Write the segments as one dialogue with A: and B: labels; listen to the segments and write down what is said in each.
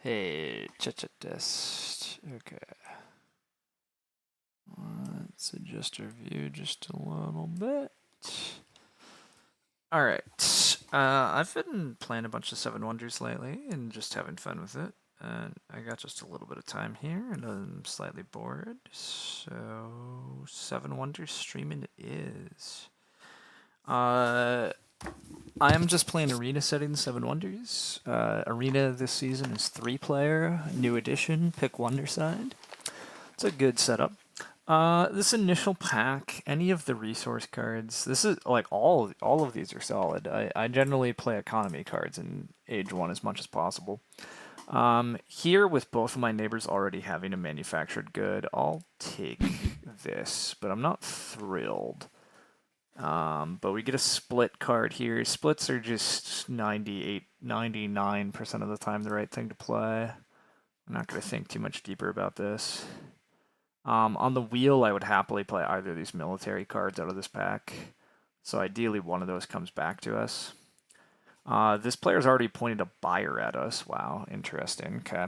A: Hey, chat test. Okay. Let's adjust our view just a little bit. All right. I've been playing a bunch of Seven Wonders lately and just having fun with it. And I got just a little bit of time here and I'm slightly bored. So, Seven Wonders streaming it is. I am just playing Arena setting Seven Wonders. Arena this season is 3-player, new edition, pick Wonder side. It's a good setup. This initial pack, any of the resource cards, this is like all of these are solid. I generally play economy cards in Age 1 as much as possible. Here with both of my neighbors already having a manufactured good, I'll take this, but I'm not thrilled. But we get a split card here. Splits are just 99% of the time the right thing to play. I'm not going to think too much deeper about this. On the wheel, I would happily play either of these military cards out of this pack. So ideally, one of those comes back to us. This player's already pointed a buyer at us. Wow, interesting. Okay.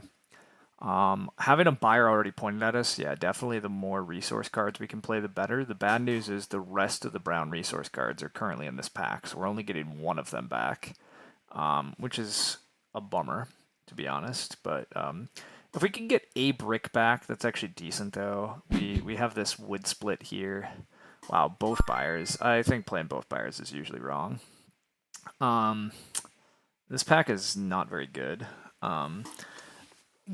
A: Having a buyer already pointed at us, yeah, definitely the more resource cards we can play, the better. The bad news is the rest of the brown resource cards are currently in this pack, so we're only getting one of them back, which is a bummer, to be honest. But if we can get a brick back, that's actually decent, though. We have this wood split here. Wow, both buyers. I think playing both buyers is usually wrong. This pack is not very good.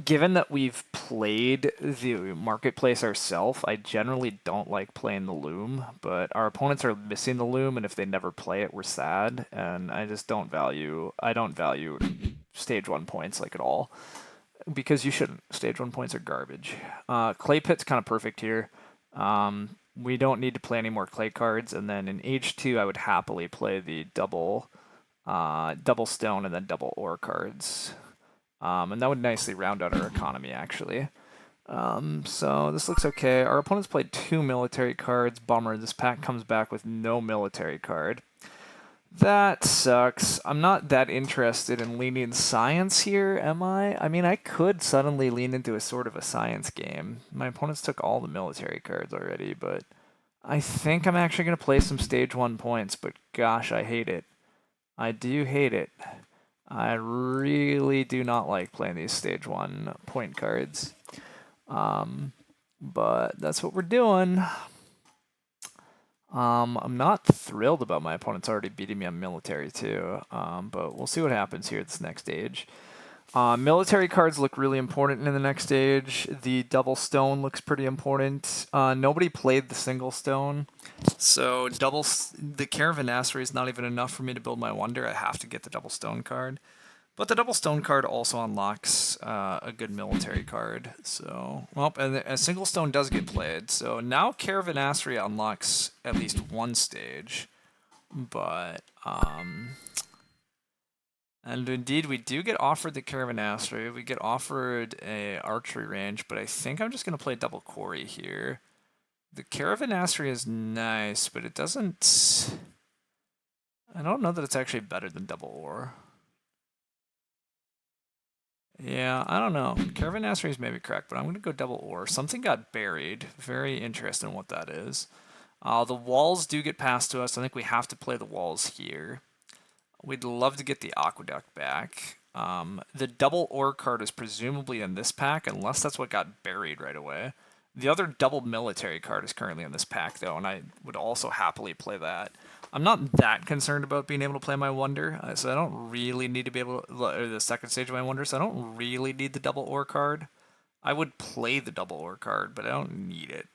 A: Given that we've played the marketplace ourselves, I generally don't like playing the loom, but our opponents are missing the loom, and if they never play it, we're sad. And I just don't value. I don't value stage 1 points like at all, because you shouldn't. Stage 1 points are garbage. Clay pit's kind of perfect here. We don't need to play any more clay cards, and then in Age 2, I would happily play the double stone and then double ore cards. And that would nicely round out our economy, actually. So this looks okay. Our opponents played 2 military cards. Bummer, this pack comes back with no military card. That sucks. I'm not that interested in leaning science here, am I? I mean, I could suddenly lean into a sort of a science game. My opponents took all the military cards already, but I think I'm actually going to play some stage 1 points, but gosh, I hate it. I do hate it. I really do not like playing these stage 1 point cards. But that's what we're doing. I'm not thrilled about my opponents already beating me on military too, but we'll see what happens here at this next stage. Military cards look really important in the next stage. The double stone looks pretty important. Nobody played the single stone, so the Caravanassery is not even enough for me to build my wonder. I have to get the double stone card. But the double stone card also unlocks a good military card. So, well, and a single stone does get played. So now Caravanassery unlocks at least one stage. But, and indeed, we do get offered the Caravanassery. We get offered a archery range, but I think I'm just going to play double quarry here. The Caravanassery is nice, but it doesn't... I don't know that it's actually better than double ore. Yeah, I don't know. Caravanassery is maybe correct, but I'm going to go double ore. Something got buried. Very interesting what that is. The walls do get passed to us. I think we have to play the walls here. We'd love to get the aqueduct back. The double ore card is presumably in this pack, unless that's what got buried right away. The other double military card is currently in this pack, though, and I would also happily play that. I'm not that concerned about being able to play my wonder, so I don't really need to be able to, or the second stage of my wonder, so I don't really need the double ore card. I would play the double ore card, but I don't need it.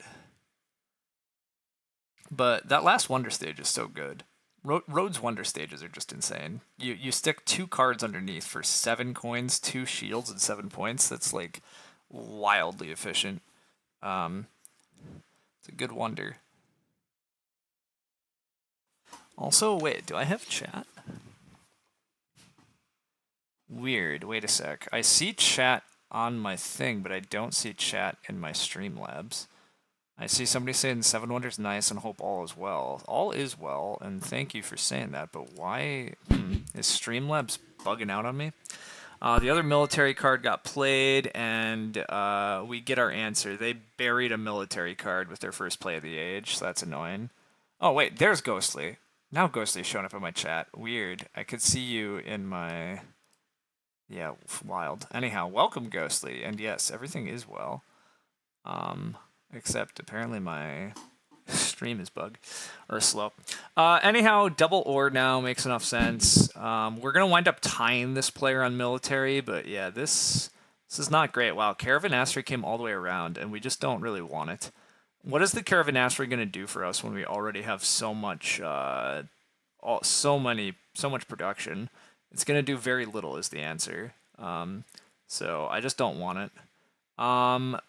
A: But that last wonder stage is so good. Rhodes wonder stages are just insane. You stick 2 cards underneath for 7 coins, 2 shields, and 7 points. That's like wildly efficient. It's a good wonder. Also, wait, do I have chat? Weird. Wait a sec. I see chat on my thing, but I don't see chat in my Streamlabs. I see somebody saying Seven Wonders nice and hope all is well. All is well, and thank you for saying that, but why is Streamlabs bugging out on me? The other military card got played, and we get our answer. They buried a military card with their first play of the age, so that's annoying. Oh, wait, there's Ghostly. Now Ghostly's showing up in my chat. Weird. I could see you in my... Yeah, wild. Anyhow, welcome, Ghostly. And yes, everything is well. Except apparently my stream is bugged or slow. Anyhow, double or now makes enough sense. We're gonna wind up tying this player on military, but yeah, this is not great. Wow, Caravanassery came all the way around, and we just don't really want it. What is the Caravanassery gonna do for us when we already have so much, so much production? It's gonna do very little is the answer. So I just don't want it.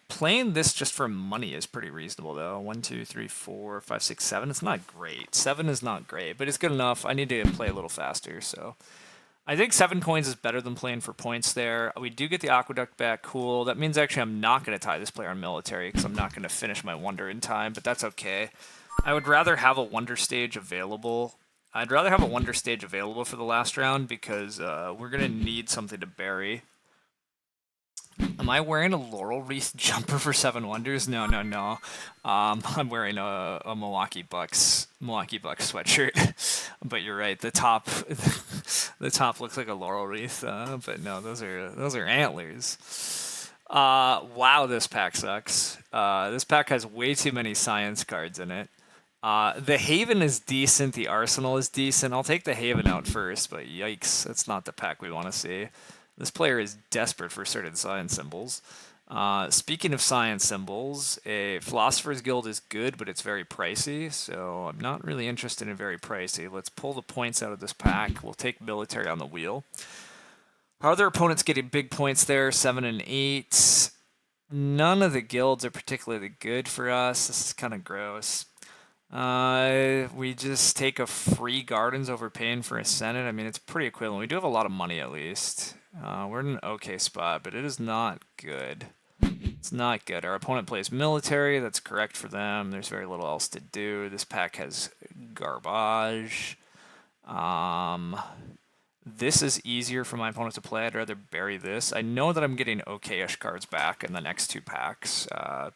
A: Playing this just for money is pretty reasonable though. 1, 2, 3, 4, 5, 6, 7. It's not great. 7 is not great, but it's good enough. I need to play a little faster, so I think 7 coins is better than playing for points there. We do get the Aqueduct back. Cool. That means actually I'm not going to tie this player on military because I'm not going to finish my Wonder in time, but that's okay. I would rather have a Wonder stage available. I'd rather have a Wonder stage available for the last round because we're going to need something to bury. Am I wearing a Laurel Wreath jumper for 7 Wonders? No. I'm wearing a Milwaukee Bucks sweatshirt. But you're right, the top looks like a Laurel Wreath. But no, those are antlers. Wow, this pack sucks. This pack has way too many science cards in it. The Haven is decent. The Arsenal is decent. I'll take the Haven out first, but yikes, that's not the pack we want to see. This player is desperate for certain science symbols. Speaking of science symbols, a Philosopher's Guild is good, but it's very pricey, so I'm not really interested in very pricey. Let's pull the points out of this pack. We'll take military on the wheel. Our other opponents getting big points there, 7 and 8. None of the guilds are particularly good for us. This is kind of gross. We just take a free Gardens over paying for a Senate. I mean, it's pretty equivalent. We do have a lot of money at least. We're in an okay spot, but it is not good. It's not good. Our opponent plays military. That's correct for them. There's very little else to do. This pack has garbage. This is easier for my opponent to play. I'd rather bury this. I know that I'm getting okay-ish cards back in the next 2 packs.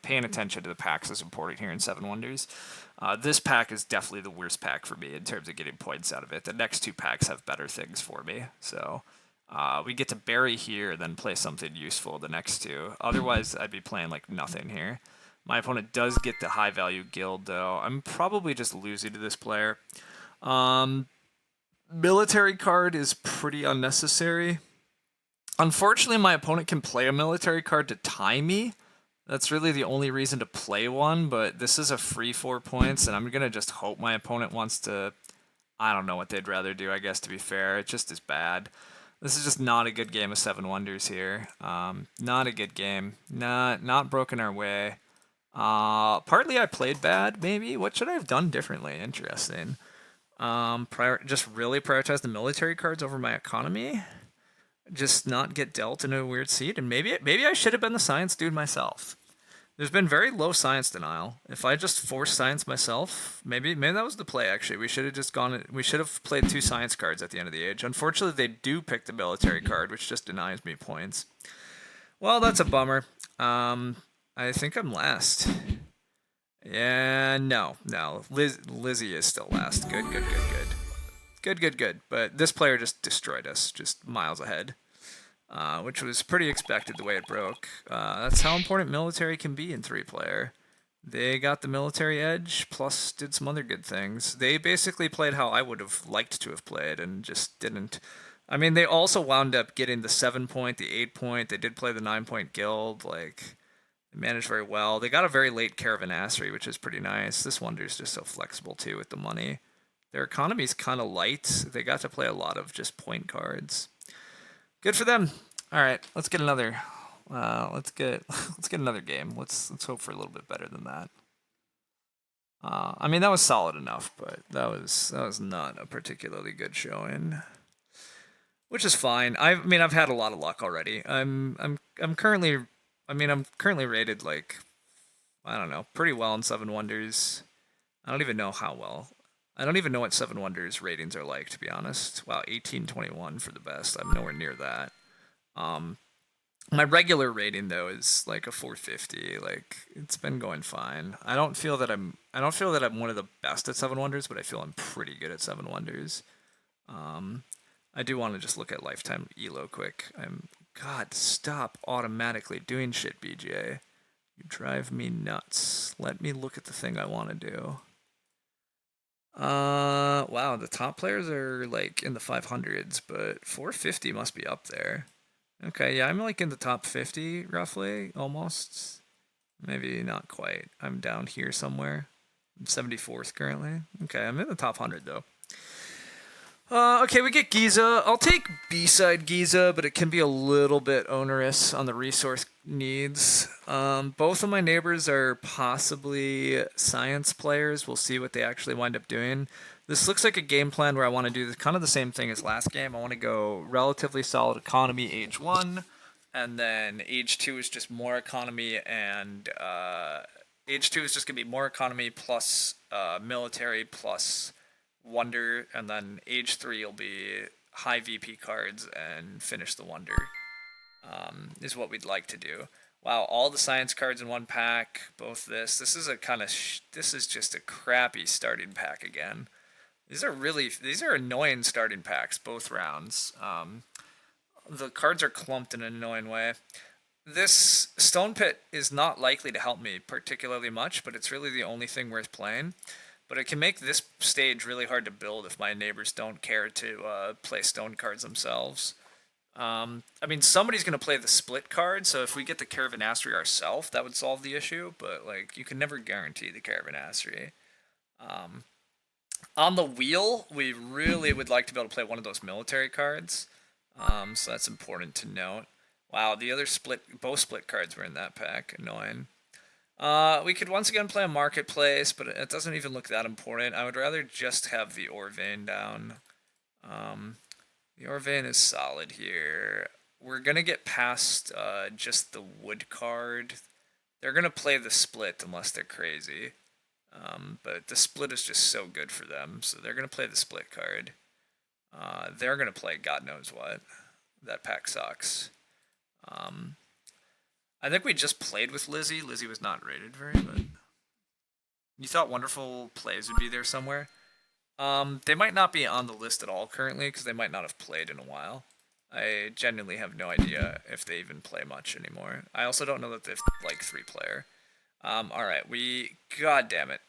A: Paying attention to the packs is important here in 7 Wonders. This pack is definitely the worst pack for me in terms of getting points out of it. The next 2 packs have better things for me. So we get to bury here, then play something useful the next 2. Otherwise, I'd be playing like nothing here. My opponent does get the high-value guild, though. I'm probably just losing to this player. Military card is pretty unnecessary. Unfortunately, my opponent can play a military card to tie me. That's really the only reason to play one, but this is a free 4 points, and I'm going to just hope my opponent wants to... I don't know what they'd rather do, I guess, to be fair. It just is bad. This is just not a good game of 7 Wonders here. Not a good game. Not broken our way. Partly I played bad, maybe. What should I have done differently? Interesting. Just really prioritize the military cards over my economy. Just not get dealt in a weird seat. And maybe I should have been the science dude myself. There's been very low science denial. If I just forced science myself, maybe that was the play, actually. We should have just gone... We should have played 2 science cards at the end of the age. Unfortunately, they do pick the military card, which just denies me points. Well, that's a bummer. I think I'm last. Yeah, no. Lizzie is still last. Good. But this player just destroyed us, just miles ahead, which was pretty expected the way it broke. That's how important military can be in 3-player. They got the military edge, plus did some other good things. They basically played how I would have liked to have played, and just didn't. I mean, they also wound up getting the 7-point, the 8-point. They did play the 9-point guild, like... They managed very well. They got a very late Caravanassery, which is pretty nice. This Wonder is just so flexible, too, with the money. Their economy's kind of light. They got to play a lot of just point cards. Good for them. All right, let's get another. Let's get another game. Let's hope for a little bit better than that. I mean, that was solid enough, but that was not a particularly good showing. Which is fine. I've had a lot of luck already. I'm currently rated, like, I don't know, pretty well in 7 Wonders. I don't even know how well. I don't even know what 7 Wonders ratings are like, to be honest. Wow, 1821 for the best. I'm nowhere near that. My regular rating though is like a 450. Like it's been going fine. I don't feel that I'm one of the best at Seven Wonders, but I feel I'm pretty good at Seven Wonders. Um, I do want to just look at lifetime elo quick. God, stop automatically doing shit, BJ. You drive me nuts. Let me look at the thing I want to do. Wow, the top players are like in the 500s, but 450 must be up there. Okay, yeah, I'm like in the top 50 roughly, almost. Maybe not quite. I'm down here somewhere. I'm 74th currently. Okay, I'm in the top 100 though. Okay, we get Giza. I'll take B-side Giza, but it can be a little bit onerous on the resource needs. Both of my neighbors are possibly science players. We'll see what they actually wind up doing. This looks like a game plan where I want to do kind of the same thing as last game. I want to go relatively solid economy age 1, and then age 2 is just more economy, and age 2 is just going to be more economy plus military plus Wonder, and then age 3 will be high VP cards and finish the Wonder, is what we'd like to do. Wow, all the science cards in one pack, both this. This is a kind of, this is just a crappy starting pack again. These are annoying starting packs, both rounds. The cards are clumped in an annoying way. This Stone Pit is not likely to help me particularly much, but it's really the only thing worth playing. But it can make this stage really hard to build if my neighbors don't care to play stone cards themselves. I mean, somebody's going to play the split card, so if we get the Caravanassery ourselves, that would solve the issue, but like you can never guarantee the Caravanassery. On the wheel, we really would like to be able to play one of those military cards, so that's important to note. Wow, the other both split cards were in that pack. Annoying. We could once again play a marketplace, but it doesn't even look that important. I would rather just have the Orvane down. The Orvane is solid here. We're gonna get past just the wood card. They're gonna play the split unless they're crazy. But the split is just so good for them, so they're gonna play the split card. They're gonna play God knows what. That pack sucks. I think we just played with Lizzie. Lizzie was not rated very, but you thought Wonderful Plays would be there somewhere. They might not be on the list at all currently because they might not have played in a while. I genuinely have no idea if they even play much anymore. I also don't know that they've like 3-player. Alright, God damn it.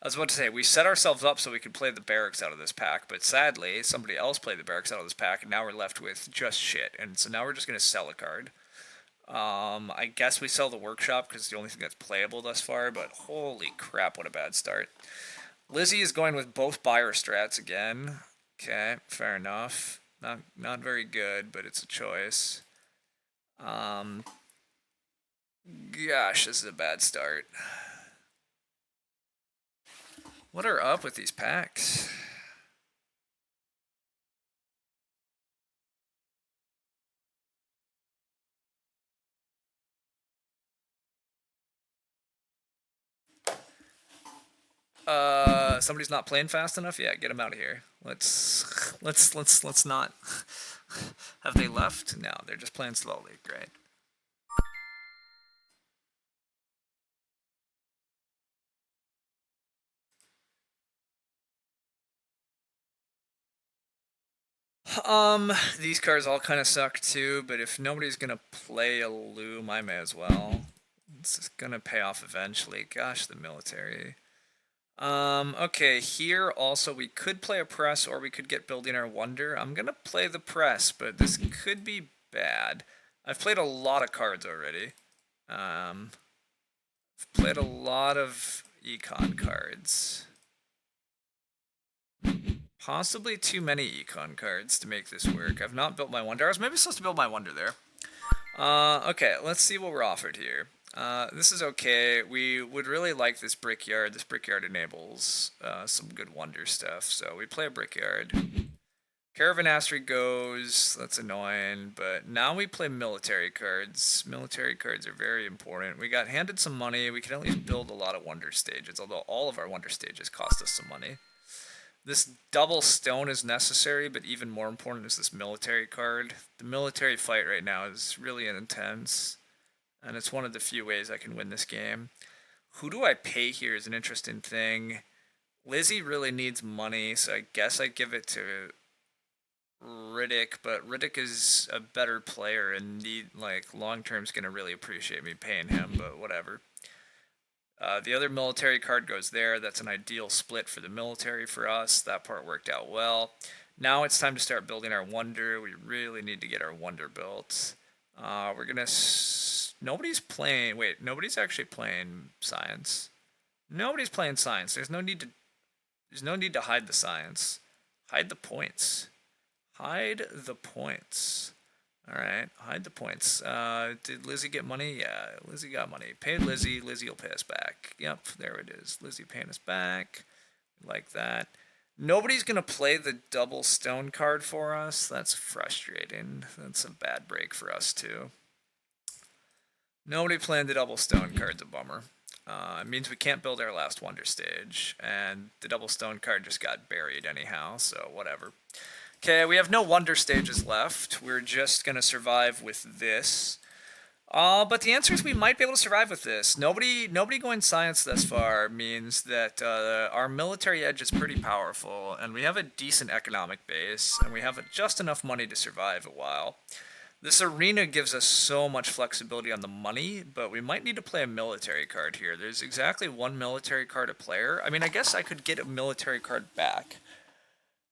A: I was about to say, we set ourselves up so we could play the barracks out of this pack, but sadly, somebody else played the barracks out of this pack, and now we're left with just shit. And so now we're just going to sell a card. I guess we sell the workshop because it's the only thing that's playable thus far, but holy crap, what a bad start. Lizzie is going with both buyer strats again. Okay, fair enough. Not very good, but it's a choice. Gosh, this is a bad start. What are up with these packs? Somebody's not playing fast enough? Yeah, get him out of here. Let's not. Have they left? No, they're just playing slowly. Great. These cards all kind of suck too, but if nobody's gonna play a loom, I may as well. It's gonna pay off eventually. Gosh, the military. Okay, here also we could play a press or we could get building our wonder. I'm gonna play the press, but this could be bad. I've played a lot of cards already. I've played a lot of econ cards. Possibly too many econ cards to make this work. I've not built my wonder. I was maybe supposed to build my wonder there. Okay, let's see what we're offered here. This is okay. We would really like this brickyard. This brickyard enables some good wonder stuff. So we play a brickyard. Caravanassery goes. That's annoying. But now we play military cards. Military cards are very important. We got handed some money. We can at least build a lot of wonder stages. Although all of our wonder stages cost us some money. This double stone is necessary, but even more important is this military card. The military fight right now is really intense, and it's one of the few ways I can win this game. Who do I pay here is an interesting thing. Lizzie really needs money, so I guess I give it to Riddick, but Riddick is a better player and long term's gonna really appreciate me paying him, but whatever. The other military card goes there. That's an ideal split for the military for us. That part worked out well. Now it's time to start building our wonder. We really need to get our wonder built. We're gonna. Nobody's playing. Wait, nobody's actually playing science. Nobody's playing science. There's no need to. There's no need to hide the science. Hide the points. Hide the points. Alright, hide the points. Did Lizzie get money? Yeah, Lizzie got money. Paid Lizzie. Lizzie will pay us back. Yep, there it is. Lizzie paying us back. Like that. Nobody's going to play the double stone card for us. That's frustrating. That's a bad break for us, too. Nobody playing the double stone card's a bummer. It means we can't build our last wonder stage. And the double stone card just got buried anyhow, so whatever. Okay, we have no wonder stages left. We're just going to survive with this. But the answer is we might be able to survive with this. Nobody going science thus far means that our military edge is pretty powerful, and we have a decent economic base, and we have just enough money to survive a while. This arena gives us so much flexibility on the money, but we might need to play a military card here. There's exactly one military card a player. I mean, I guess I could get a military card back.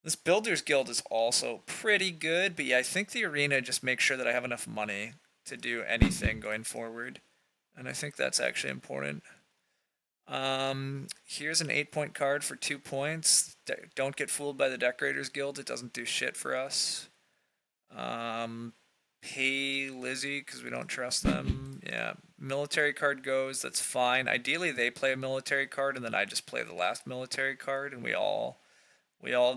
A: This Builders Guild is also pretty good, but yeah, I think the arena just makes sure that I have enough money to do anything going forward. And I think that's actually important. Here's an 8-point card for 2 points. Don't get fooled by the Decorators Guild. It doesn't do shit for us. Pay Lizzie because we don't trust them. Yeah, military card goes. That's fine. Ideally, they play a military card, and then I just play the last military card, and we all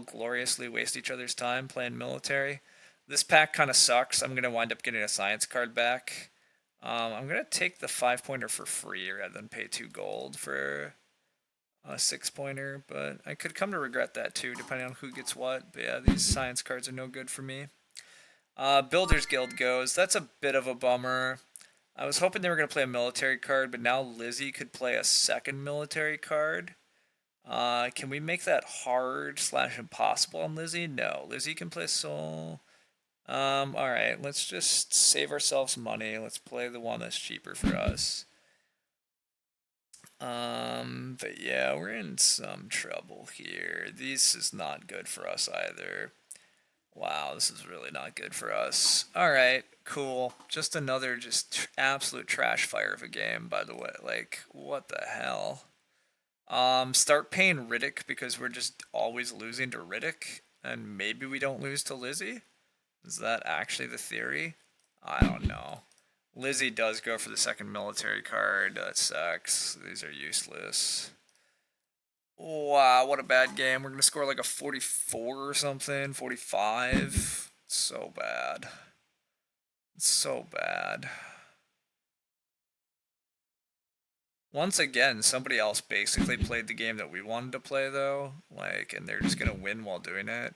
A: gloriously waste each other's time playing military. This pack kind of sucks. I'm going to wind up getting a science card back. I'm going to take the 5-pointer for free rather than pay 2 gold for a 6-pointer, but I could come to regret that too, depending on who gets what. But yeah, these science cards are no good for me. Builders Guild goes. That's a bit of a bummer. I was hoping they were going to play a military card, but now Lizzie could play a second military card. Can we make that hard / impossible on Lizzie? No. Lizzie can play Soul. Alright, let's just save ourselves money. Let's play the one that's cheaper for us. But yeah, we're in some trouble here. This is not good for us either. Wow, this is really not good for us. Alright, cool. Just another absolute trash fire of a game, by the way. Like, what the hell? Start paying Riddick because we're just always losing to Riddick, and maybe we don't lose to Lizzie? Is that actually the theory? I don't know. Lizzie does go for the second military card. That sucks. These are useless. Wow, what a bad game. We're going to score like a 44 or something, 45. It's so bad. It's so bad. Once again, somebody else basically played the game that we wanted to play, though. Like, and they're just going to win while doing it.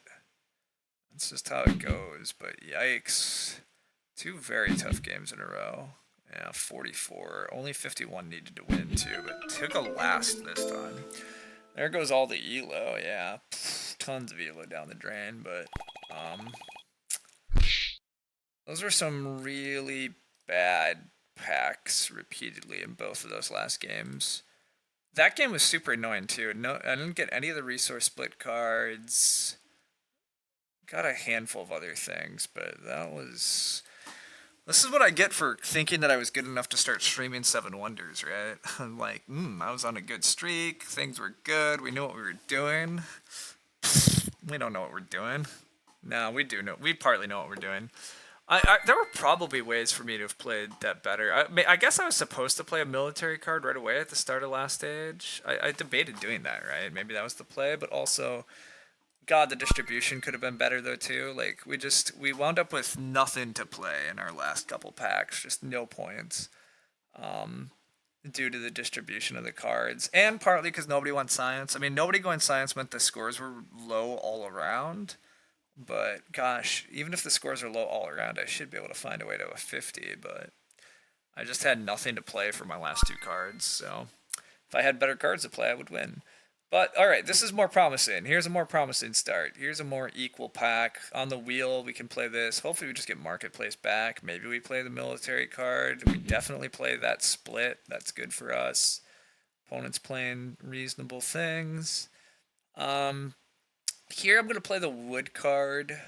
A: That's just how it goes, but yikes. 2 very tough games in a row. Yeah, 44. Only 51 needed to win, too, but took a last this time. There goes all the elo, yeah. Tons of elo down the drain, but, those were some really bad packs repeatedly in both of those last games. That game was super annoying, too. No, I didn't get any of the resource split cards. Got a handful of other things, but that was... This is what I get for thinking that I was good enough to start streaming Seven Wonders, right? I'm like, I was on a good streak, things were good, we knew what we were doing. We don't know what we're doing. No, we do know. We partly know what we're doing. There were probably ways for me to have played that better. I guess I was supposed to play a military card right away at the start of last stage. I debated doing that, right? Maybe that was the play, but also... God, the distribution could have been better though too. Like we wound up with nothing to play in our last couple packs, just no points. due to the distribution of the cards, and partly because nobody went science. I mean, nobody going science meant the scores were low all around. But gosh, even if the scores are low all around, I should be able to find a way to a 50. But I just had nothing to play for my last two cards, so if I had better cards to play, I would win. But all right, this is more promising. Here's a more promising start. Here's a more equal pack. On the wheel, we can play this. Hopefully we just get Marketplace back. Maybe we play the military card. We definitely play that split. That's good for us. Opponent's playing reasonable things. Here I'm going to play the wood card.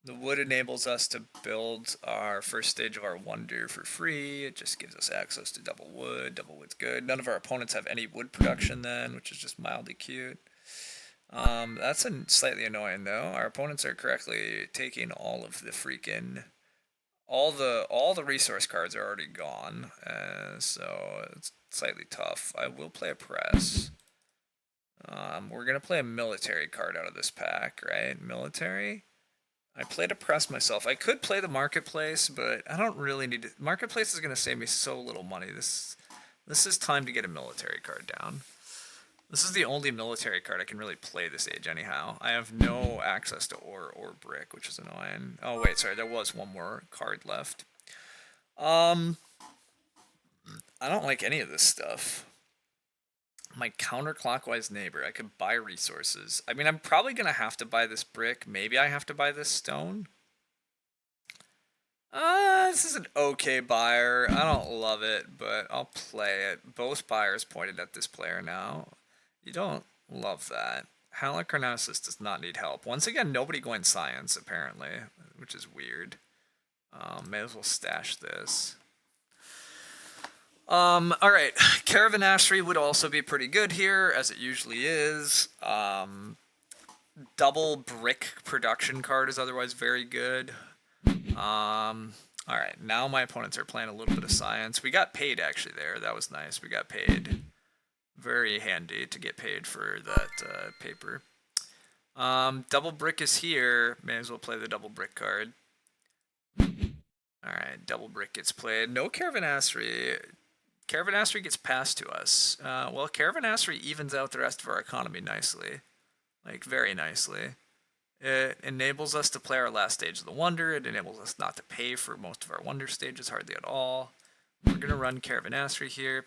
A: The wood enables us to build our first stage of our wonder for free. It just gives us access to double wood. Double wood's good. None of our opponents have any wood production then, which is just mildly cute. That's slightly annoying though. Our opponents are correctly taking all of the freaking all the resource cards are already gone, so it's slightly tough. I will play a press. We're gonna play a military card out of this pack, right? Military. I played a press myself. I could play the marketplace, but I don't really need to. Marketplace is going to save me so little money. This is time to get a military card down. This is the only military card I can really play this age anyhow. I have no access to ore or brick, which is annoying. Oh wait, sorry, there was one more card left. I don't like any of this stuff. My counterclockwise neighbor. I could buy resources. I mean, I'm probably going to have to buy this brick. Maybe I have to buy this stone. This is an okay buyer. I don't love it, but I'll play it. Both buyers pointed at this player now. You don't love that. Halicarnassus does not need help. Once again, nobody going science, apparently, which is weird. May as well stash this. Alright, Caravanassery would also be pretty good here, as it usually is. Double brick production card is otherwise very good. Alright, now my opponents are playing a little bit of science. We got paid actually there, that was nice. We got paid. Very handy to get paid for that paper. Double brick is here, may as well play the double brick card. Alright, double brick gets played. No Caravanassery. Caravanassery gets passed to us. Well, Caravanassery evens out the rest of our economy nicely. Like, very nicely. It enables us to play our last stage of the Wonder. It enables us not to pay for most of our Wonder stages, hardly at all. We're going to run Caravanassery here.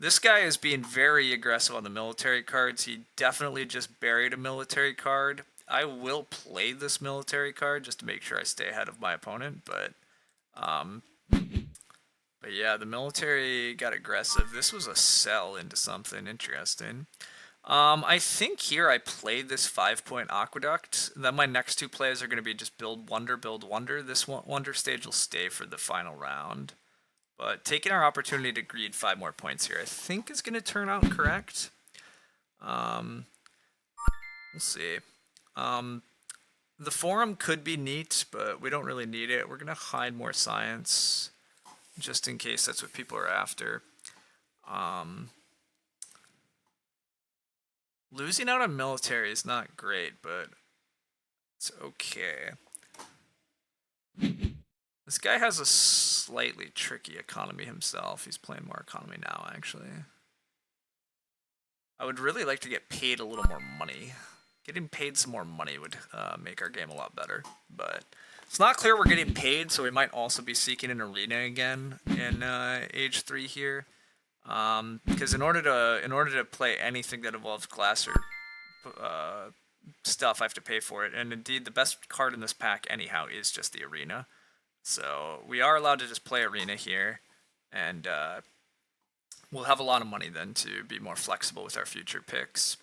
A: This guy is being very aggressive on the military cards. He definitely just buried a military card. I will play this military card just to make sure I stay ahead of my opponent, but yeah, the military got aggressive. This was a sell into something interesting. I think here I played this 5-point aqueduct. Then my next two plays are going to be just build wonder, build wonder. This wonder stage will stay for the final round. But taking our opportunity to greed 5 more points here, I think is going to turn out correct. We'll see. The forum could be neat, but we don't really need it. We're going to hide more science, just in case that's what people are after. Losing out on military is not great, but it's okay. This guy has a slightly tricky economy himself. He's playing more economy now, actually. I would really like to get paid a little more money. Getting paid some more money would make our game a lot better, but it's not clear we're getting paid, so we might also be seeking an arena again in Age 3 here. Because in order to play anything that involves class or stuff, I have to pay for it. And indeed, the best card in this pack, anyhow, is just the arena. So we are allowed to just play arena here, and we'll have a lot of money then to be more flexible with our future picks.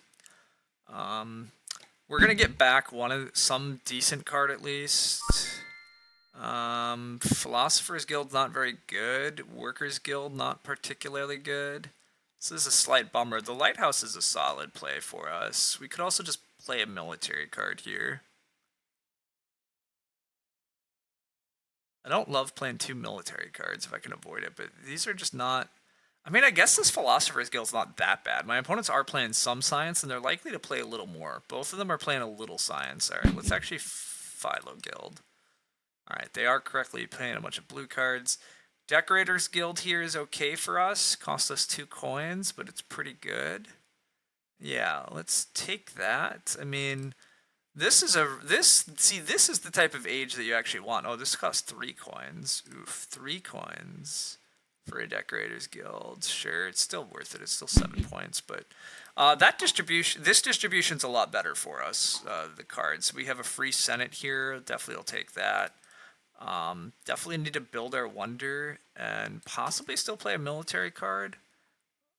A: We're gonna get back some decent card at least. Philosopher's Guild not very good. Workers Guild not particularly good. This is a slight bummer. The Lighthouse is a solid play for us. We could also just play a military card here. I don't love playing 2 military cards if I can avoid it, but these are just not... I mean, I guess this Philosopher's Guild's not that bad. My opponents are playing some science, and they're likely to play a little more. Both of them are playing a little science. Alright, let's actually Philo Guild. Alright, they are correctly playing a bunch of blue cards. Decorators Guild here is okay for us. Cost us 2 coins, but it's pretty good. Yeah, let's take that. I mean, this is this is the type of age that you actually want. Oh, this costs 3 coins. Oof, 3 coins for a Decorators Guild. Sure, it's still worth it. It's still 7 points, but this distribution's a lot better for us. The cards. We have a free Senate here. Definitely will take that. Definitely need to build our wonder and possibly still play a military card.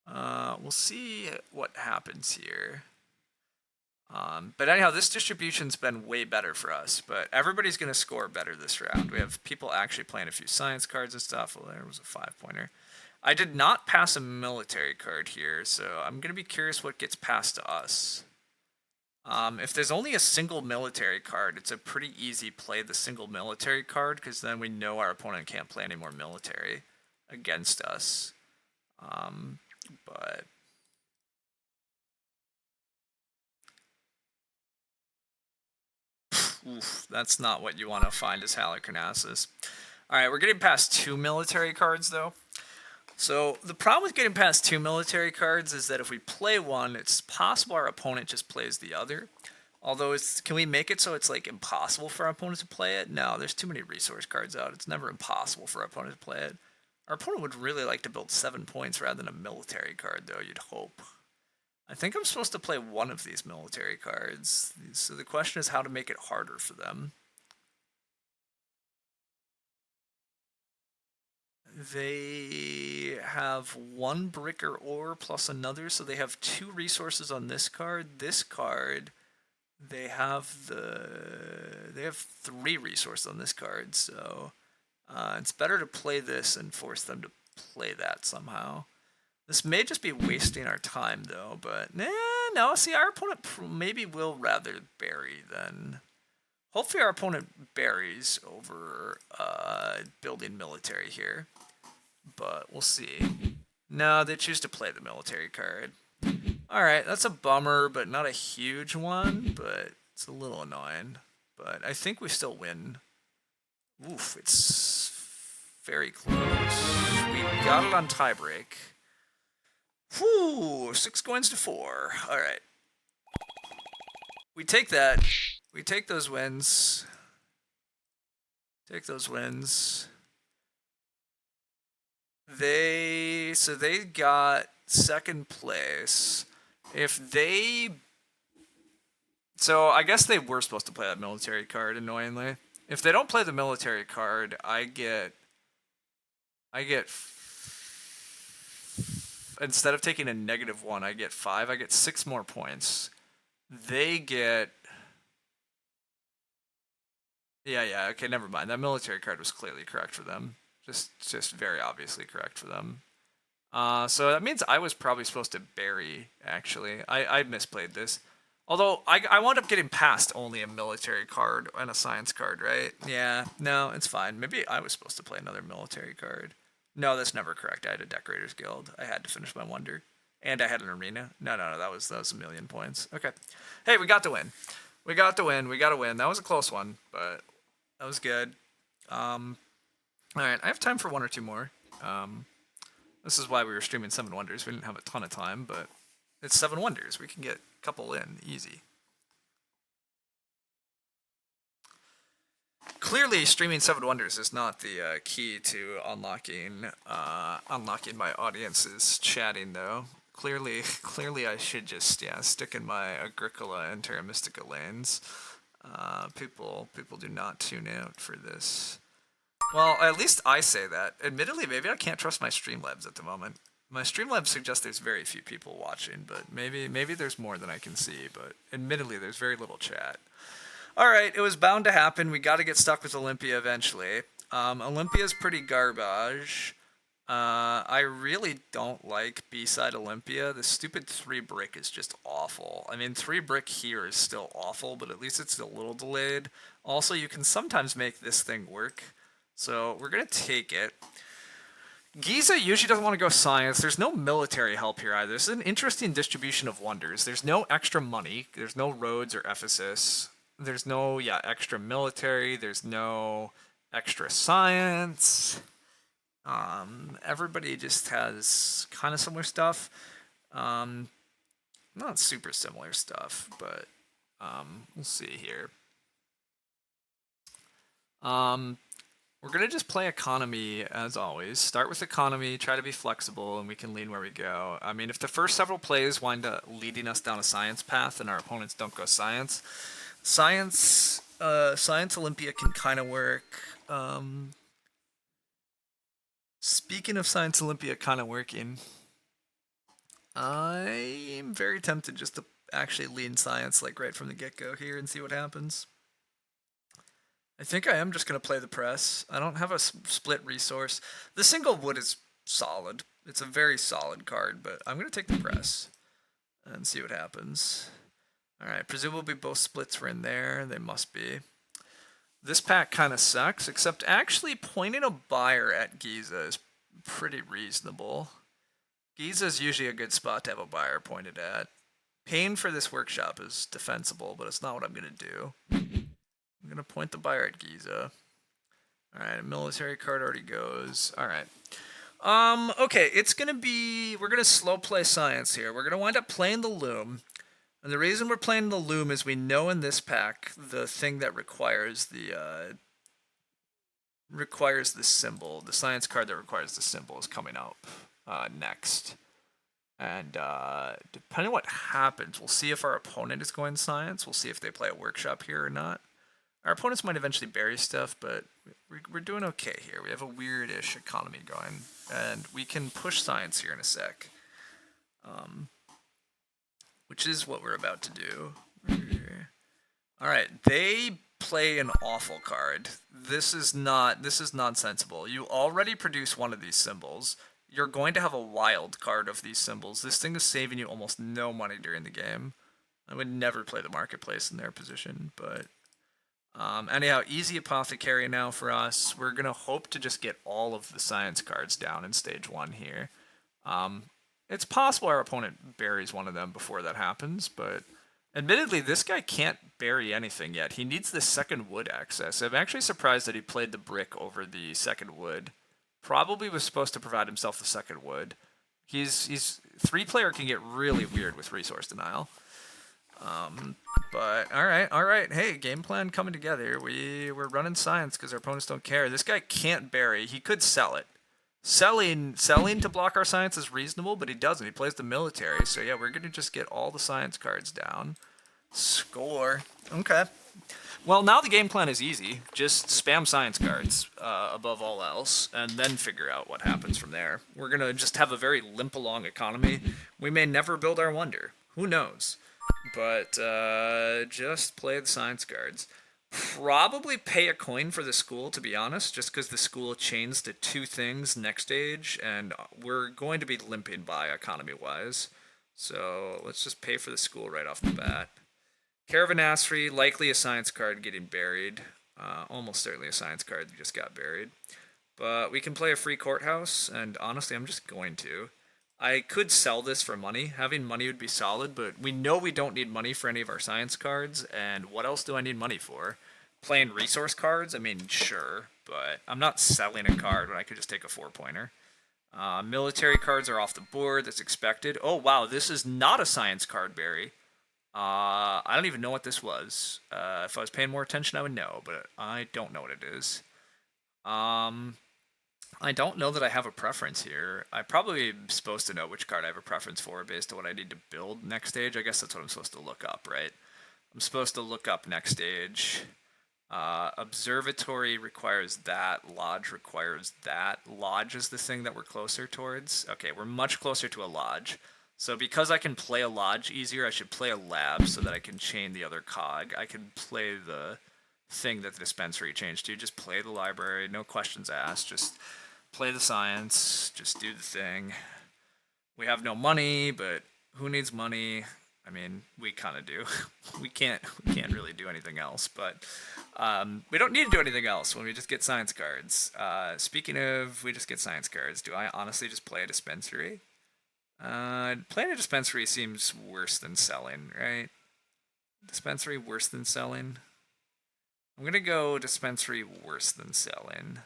A: We'll see what happens here. But anyhow, this distribution's been way better for us, but everybody's going to score better this round. We have people actually playing a few science cards and stuff. Well, there was a 5-pointer. I did not pass a military card here, so I'm going to be curious what gets passed to us. If there's only a single military card, it's a pretty easy play the single military card, because then we know our opponent can't play any more military against us. But oof, that's not what you want to find as Halicarnassus. Alright, we're getting past 2 military cards, though. So, the problem with getting past 2 military cards is that if we play one, it's possible our opponent just plays the other. Although, can we make it so it's like impossible for our opponent to play it? No, there's too many resource cards out. It's never impossible for our opponent to play it. Our opponent would really like to build 7 points rather than a military card, though, you'd hope. I think I'm supposed to play one of these military cards. So the question is how to make it harder for them. They have 1 brick or ore plus another, so they have 2 resources on this card. This card, they have 3 resources on this card, so it's better to play this and force them to play that somehow. This may just be wasting our time, though, but no, see, our opponent maybe will rather bury than... Hopefully our opponent buries over building military here. But we'll see. No, they choose to play the military card. Alright, that's a bummer, but not a huge one. But it's a little annoying. But I think we still win. Oof, it's very close. We got it on tiebreak. Whew, 6 coins to 4. Alright. We take that. We take those wins. Take those wins. They got 2nd place. So I guess they were supposed to play that military card, annoyingly. If they don't play the military card, I get instead of taking a -1, I get 5. I get 6 more points. They get... Yeah, okay, never mind. That military card was clearly correct for them. Just very obviously correct for them. So that means I was probably supposed to bury, actually. I misplayed this. Although, I wound up getting past only a military card and a science card, right? Yeah, no, it's fine. Maybe I was supposed to play another military card. No, that's never correct. I had a Decorators Guild. I had to finish my wonder. And I had an arena. No, that was a million points. Okay. Hey, we got to win. We got to win. We got to win. That was a close one, but that was good. Alright, I have time for 1 or 2 more. This is why we were streaming 7 Wonders. We didn't have a ton of time, but it's 7 Wonders. We can get a couple in, easy. Clearly, streaming 7 Wonders is not the key to unlocking my audience's chatting, though. Clearly, I should just stick in my Agricola and Terra Mystica lanes. People do not tune out for this. Well, at least I say that. Admittedly, maybe I can't trust my Streamlabs at the moment. My Streamlabs suggest there's very few people watching, but maybe there's more than I can see. But admittedly, there's very little chat. All right, it was bound to happen. We got to get stuck with Olympia eventually. Olympia's pretty garbage. I really don't like B-side Olympia. The stupid 3 brick is just awful. I mean, 3 brick here is still awful, but at least it's a little delayed. Also, you can sometimes make this thing work. So we're going to take it. Giza usually doesn't want to go science. There's no military help here either. This is an interesting distribution of wonders. There's no extra money. There's no Rhodes or Ephesus. There's no, extra military. There's no extra science. Everybody just has kind of similar stuff. Um, Not super similar stuff, but we'll see here. Um, we're gonna just play economy as always. Start with economy, try to be flexible, and we can lean where we go. I mean, if the first several plays wind up leading us down a science path and our opponents don't go science, Science Olympia can kind of work. Speaking of Science Olympia kind of working, I'm very tempted just to actually lean science like right from the get-go here and see what happens. I think I am just going to play the press. I don't have a split resource. The single wood is solid. It's a very solid card, but I'm going to take the press and see what happens. All right, presumably both splits were in there. They must be. This pack kind of sucks, except actually pointing a buyer at Giza is pretty reasonable. Giza is usually a good spot to have a buyer pointed at. Paying for this workshop is defensible, but it's not what I'm going to do. I'm going to point the buyer at Giza. Alright, a military card already goes. Alright. Okay, it's going to be... We're going to slow play science here. We're going to wind up playing the Loom. And the reason we're playing the Loom is we know in this pack the thing that requires the symbol. The science card that requires the symbol is coming up next. And depending on what happens, we'll see if our opponent is going science. We'll see if they play a workshop here or not. Our opponents might eventually bury stuff, but we're doing okay here. We have a weird-ish economy going, and we can push science here in a sec. Which is what we're about to do. Alright, they play an awful card. This is nonsensible. You already produce one of these symbols. You're going to have a wild card of these symbols. This thing is saving you almost no money during the game. I would never play the marketplace in their position, but... anyhow, easy apothecary now for us. We're going to hope to just get all of the science cards down in stage 1 here. It's possible our opponent buries one of them before that happens, but admittedly, this guy can't bury anything yet. He needs the second wood access. I'm actually surprised that he played the brick over the second wood. Probably was supposed to provide himself the second wood. He's 3-player can get really weird with resource denial. But all right. Hey, game plan coming together. We're running science because our opponents don't care. This guy can't bury. He could sell it. Selling to block our science is reasonable, but he doesn't. He plays the military. So yeah, we're gonna just get all the science cards down. Score. Okay. Well, now the game plan is easy. Just spam science cards above all else, and then figure out what happens from there. We're gonna just have a very limp along economy. We may never build our wonder. Who knows? But just play the science cards. Probably pay a coin for the school, to be honest, just because the school chains to 2 things next stage, and we're going to be limping by economy-wise. So let's just pay for the school right off the bat. Caravanassery, likely a science card getting buried. Almost certainly a science card that just got buried. But we can play a free courthouse, and honestly, I'm just going to. I could sell this for money. Having money would be solid, but we know we don't need money for any of our science cards, and what else do I need money for? Playing resource cards? I mean, sure, but I'm not selling a card when I could just take a 4-pointer. Military cards are off the board. That's expected. Oh, wow, this is not a science card, Barry. I don't even know what this was. If I was paying more attention, I would know, but I don't know what it is. I don't know that I have a preference here. I probably am supposed to know which card I have a preference for based on what I need to build next stage. I guess that's what I'm supposed to look up, right? I'm supposed to look up next stage. Observatory requires that. Lodge requires that. Lodge is the thing that we're closer towards. Okay, we're much closer to a lodge. So because I can play a lodge easier, I should play a lab so that I can chain the other cog. I can play the thing that the dispensary changed to. Just play the library, no questions asked. Just play the science, just do the thing. We have no money, but who needs money? I mean, we kind of do. we can't really do anything else, but we don't need to do anything else when we just get science cards. Speaking of, we just get science cards. Do I honestly just play a dispensary? Playing a dispensary seems worse than selling, right? Dispensary worse than selling? I'm gonna go dispensary worse than selling.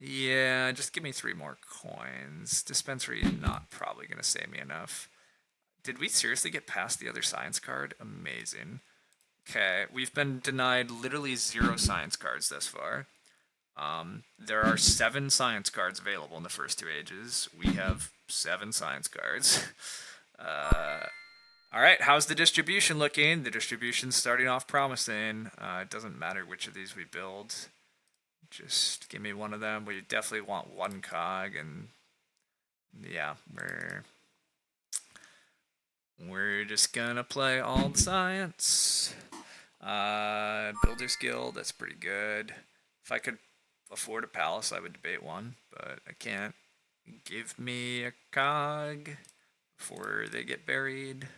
A: Yeah, just give me 3 more coins. Dispensary not probably gonna save me enough. Did we seriously get past the other science card? Amazing. Okay, we've been denied literally 0 science cards thus far. There are 7 science cards available in the first 2 ages. We have 7 science cards. All right, how's the distribution looking? The distribution's starting off promising. It doesn't matter which of these we build. Just give me one of them. We definitely want 1 cog, and yeah, we're just gonna play all the science. Builder's Guild, that's pretty good. If I could afford a palace, I would debate one, but I can't. Give me a cog before they get buried.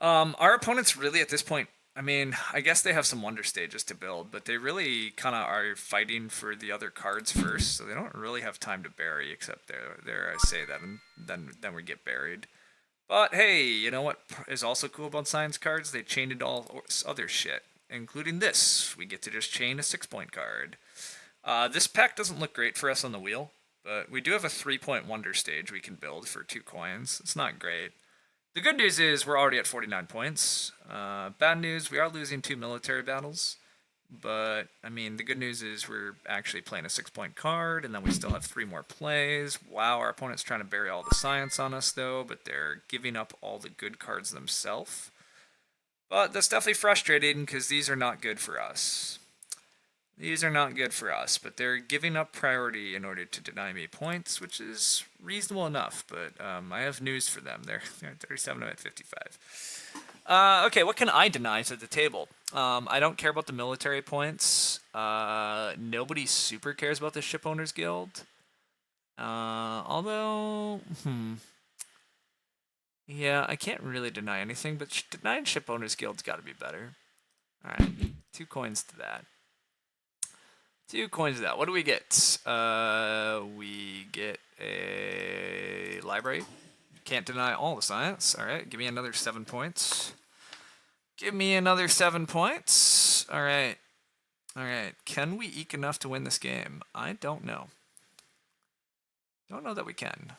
A: Our opponents really at this point, I mean, I guess they have some wonder stages to build, but they really kind of are fighting for the other cards first, so they don't really have time to bury, except there I say that, and then we get buried. But hey, you know what is also cool about science cards? They chained it all other shit, including this. We get to just chain a 6-point card. This pack doesn't look great for us on the wheel, but we do have a 3-point wonder stage we can build for 2 coins. It's not great. The good news is we're already at 49 points. Bad news, we are losing 2 military battles. But, I mean, the good news is we're actually playing a 6-point card, and then we still have 3 more plays. Wow, our opponent's trying to bury all the science on us, though, but they're giving up all the good cards themselves. But that's definitely frustrating, because these are not good for us. These are not good for us, but they're giving up priority in order to deny me points, which is reasonable enough, but I have news for them. They're at 37, I'm at 55. Okay, what can I deny to the table? I don't care about the military points. Nobody super cares about the Shipowners Guild. Although, yeah, I can't really deny anything, but denying Shipowners Guild's got to be better. Alright, 2 coins to that. 2 coins to that. What do we get? We get a library. Can't deny all the science. Alright, give me another 7 points. Give me another 7 points. Alright. Alright. Can we eke enough to win this game? I don't know. Don't know that we can.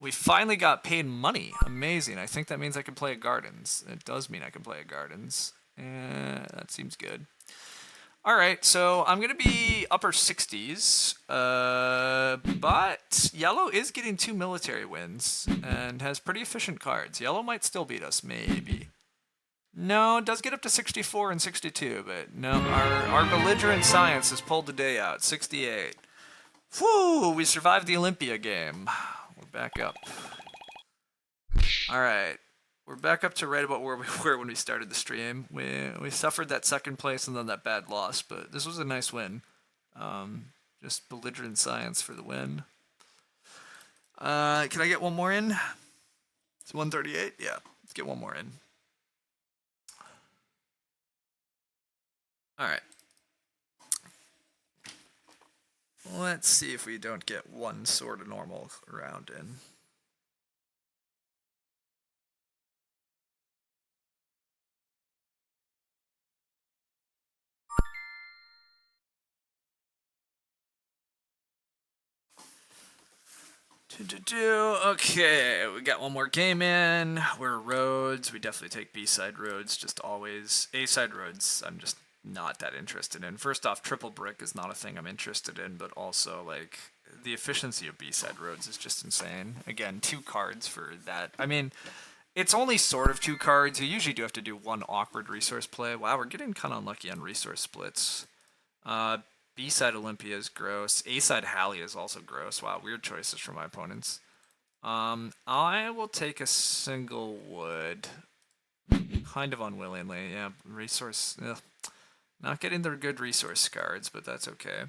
A: We finally got paid money. Amazing. I think that means I can play at Gardens. It does mean I can play at Gardens. That seems good. Alright, so I'm going to be upper 60s, but Yellow is getting 2 military wins and has pretty efficient cards. Yellow might still beat us, maybe. No, it does get up to 64 and 62, but no, our belligerent science has pulled the day out, 68. Whew, we survived the Olympia game. We're back up. Alright. We're back up to right about where we were when we started the stream. We suffered that 2nd place and then that bad loss, but this was a nice win. Just belligerent science for the win. Can I get one more in? It's 138? Yeah, let's get one more in. Alright. Let's see if we don't get one sort of normal round in. Okay, we got one more game in. We're roads. We definitely take B-side roads, just always. A-side roads, I'm just not that interested in. First off, triple brick is not a thing I'm interested in, but also, like, the efficiency of B-side roads is just insane. Again, 2 cards for that. I mean, it's only sort of 2 cards. You usually do have to do 1 awkward resource play. Wow, we're getting kind of unlucky on resource splits. B-side Olympia is gross. A-side Halley is also gross. Wow, weird choices from my opponents. I will take a single wood. Kind of unwillingly. Yeah, resource... Ugh. Not getting the good resource cards, but that's okay.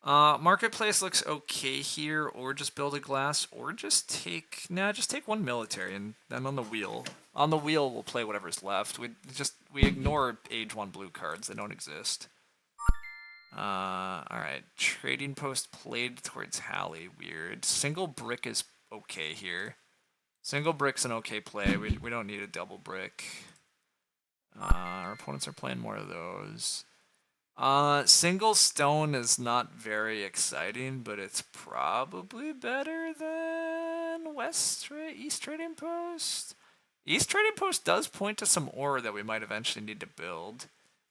A: Marketplace looks okay here, or just build a glass, or just take... Nah, just take 1 military, and then on the wheel. On the wheel, we'll play whatever's left. We ignore Age 1 blue cards. They don't exist. Alright. Trading post played towards Halley. Weird. Single brick is okay here. Single brick's an okay play. We don't need a double brick. Our opponents are playing more of those. Single stone is not very exciting, but it's probably better than East Trading Post. East Trading Post does point to some ore that we might eventually need to build.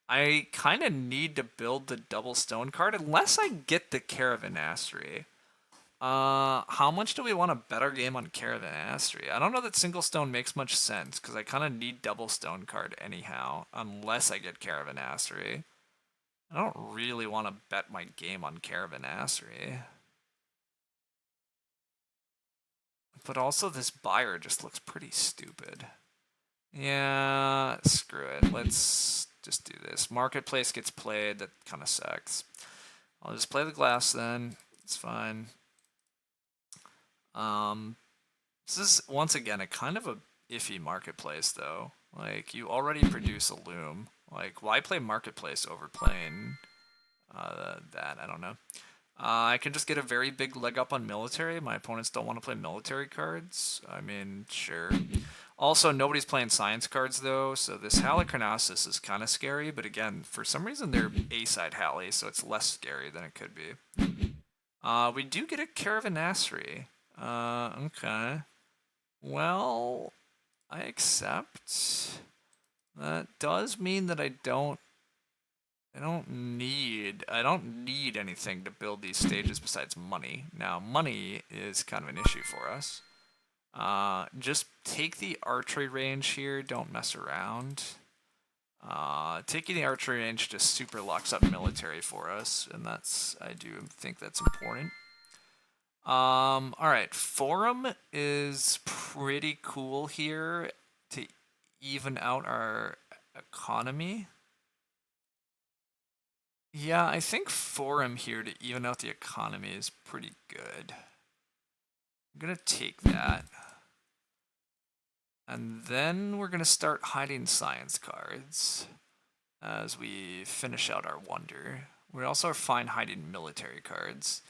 A: I kind of need to build the double stone card unless I get the Caravanassery. How much do we want to bet our game on Caravanassery? I don't know that single stone makes much sense because I kind of need double stone card anyhow, unless I get Caravanassery. I don't really want to bet my game on Caravanassery. But also this buyer just looks pretty stupid. Yeah, screw it. Let's just do this. Marketplace gets played. That kind of sucks. I'll just play the glass then. It's fine. This is, once again, a kind of a iffy marketplace, though. Like, you already produce a loom. Like, why play marketplace over playing that? I don't know. I can just get a very big leg up on military. My opponents don't want to play military cards. I mean, sure. Also, nobody's playing science cards, though, so this Halicarnassus is kind of scary, but again, for some reason they're A-side Hali, so it's less scary than it could be. We do get a Caravanassery. Okay. Well, I accept. That does mean that I don't need anything to build these stages besides money. Now, money is kind of an issue for us. Just take the archery range here, don't mess around. Taking the archery range just super locks up military for us, and I do think that's important. Alright, Forum is pretty cool here to even out our economy. Yeah, I think Forum here to even out the economy is pretty good. I'm gonna take that. And then we're gonna start hiding science cards as we finish out our wonder. We also are fine hiding military cards.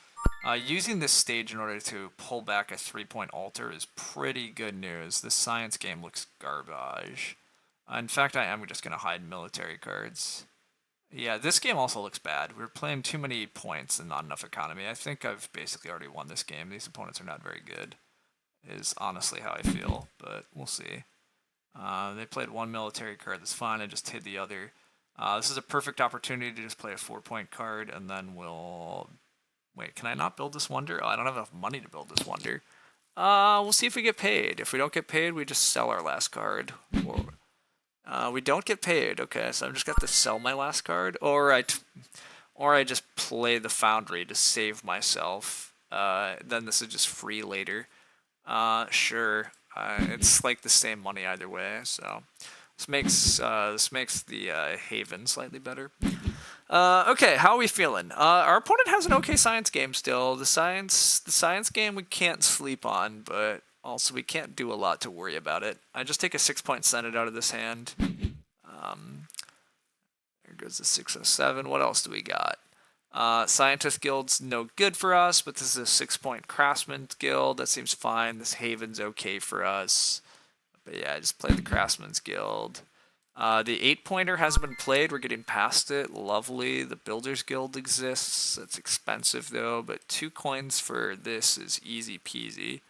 A: Using this stage in order to pull back a 3-point altar is pretty good news. This science game looks garbage. In fact, I am just going to hide military cards. Yeah, this game also looks bad. We're playing too many points and not enough economy. I think I've basically already won this game. These opponents are not very good, is honestly how I feel, but we'll see. They played one military card, that's fine. I just hid the other. This is a perfect opportunity to just play a 4-point card, and then we'll... Wait, can I not build this wonder? Oh, I don't have enough money to build this wonder. We'll see if we get paid. If we don't get paid, we just sell our last card. We don't get paid. Okay, so I've just got to sell my last card, or I just play the Foundry to save myself. Then this is just free later. Sure. It's like the same money either way. So this makes the Haven slightly better. Okay, how are we feeling? Our opponent has an okay science game still. The science game we can't sleep on, but also we can't do a lot to worry about it. I just take a 6-point Senate out of this hand. There goes the 607. What else do we got? Scientist Guild's no good for us, but this is a 6-point Craftsman Guild. That seems fine. This Haven's okay for us. But yeah, I just play the Craftsman's Guild. The 8-pointer hasn't been played. We're getting past it. Lovely. The Builders Guild exists. It's expensive though, but 2 coins for this is easy peasy.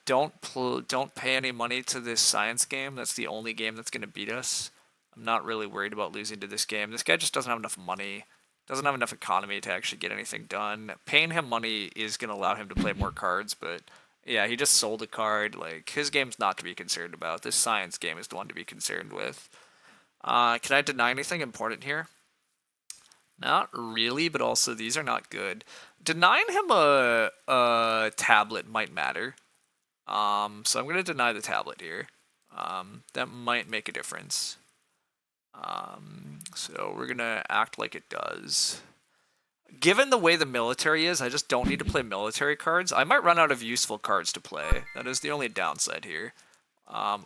A: Don't pay any money to this science game. That's the only game that's going to beat us. I'm not really worried about losing to this game. This guy just doesn't have enough money. Doesn't have enough economy to actually get anything done. Paying him money is going to allow him to play more cards, but yeah, he just sold a card. Like, his game's not to be concerned about. This science game is the one to be concerned with. Can I deny anything important here? Not really, but also these are not good. Denying him a tablet might matter. So I'm going to deny the tablet here. That might make a difference. So we're going to act like it does. Given the way the military is, I just don't need to play military cards. I might run out of useful cards to play. That is the only downside here.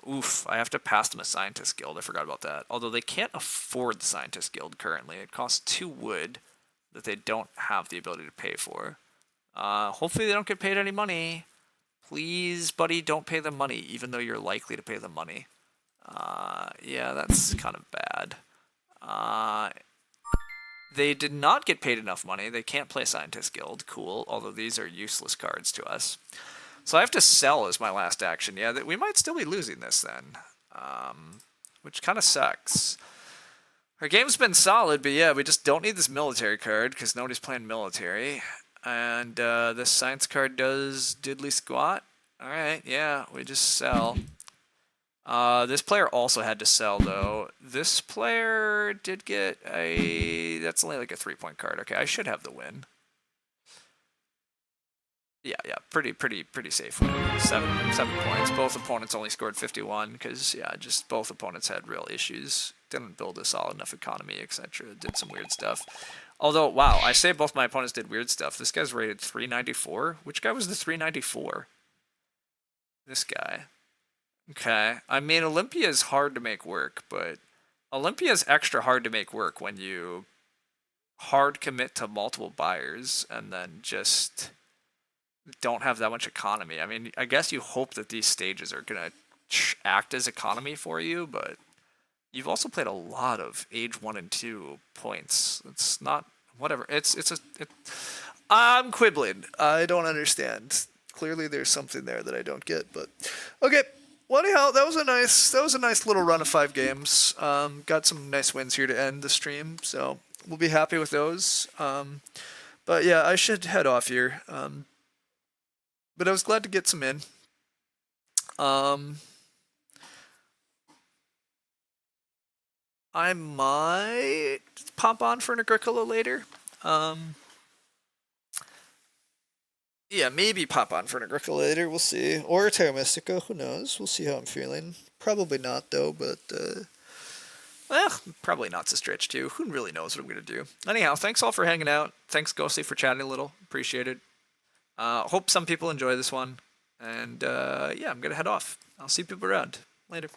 A: Oof, I have to pass them a Scientist Guild. I forgot about that. Although they can't afford the Scientist Guild currently. It costs 2 wood that they don't have the ability to pay for. Hopefully they don't get paid any money. Please, buddy, don't pay them money, even though you're likely to pay them money. Yeah, that's kind of bad.
B: They did not get paid enough money. They can't play Scientist Guild. Cool. Although these are useless cards to us. So I have to sell as my last action. Yeah, we might still be losing this then. Which kind of sucks. Our game's been solid, but yeah, we just don't need this military card because nobody's playing military. And this science card does diddly squat. Alright, yeah, we just sell. This player also had to sell, though. This player did get a... That's only like a 3-point card. Okay, I should have the win. Yeah, pretty safe win. 7 points. Both opponents only scored 51 because, yeah, just both opponents had real issues. Didn't build a solid enough economy, etc. Did some weird stuff. Although, wow, I say both my opponents did weird stuff. This guy's rated 394. Which guy was the 394? This guy. Okay. I mean, Olympia is hard to make work, but Olympia is extra hard to make work when you hard commit to multiple buyers and then just don't have that much economy. I mean, I guess you hope that these stages are going to act as economy for you, but you've also played a lot of age 1 and 2 points. It's not whatever. I'm quibbling. I don't understand. Clearly there's something there that I don't get, but okay. Well, anyhow, that was a nice little run of 5 games. Got some nice wins here to end the stream, so we'll be happy with those. But yeah, I should head off here. But I was glad to get some in. I might pop on for an Agricola later. Yeah, maybe pop on for an Agricola later. We'll see. Or a Terra Mystica. Who knows? We'll see how I'm feeling. Probably not, though, but... well, probably not's a stretch, too. Who really knows what I'm going to do? Anyhow, thanks all for hanging out. Thanks, Ghostly, for chatting a little. Appreciate it. Hope some people enjoy this one. And, yeah, I'm going to head off. I'll see people around. Later.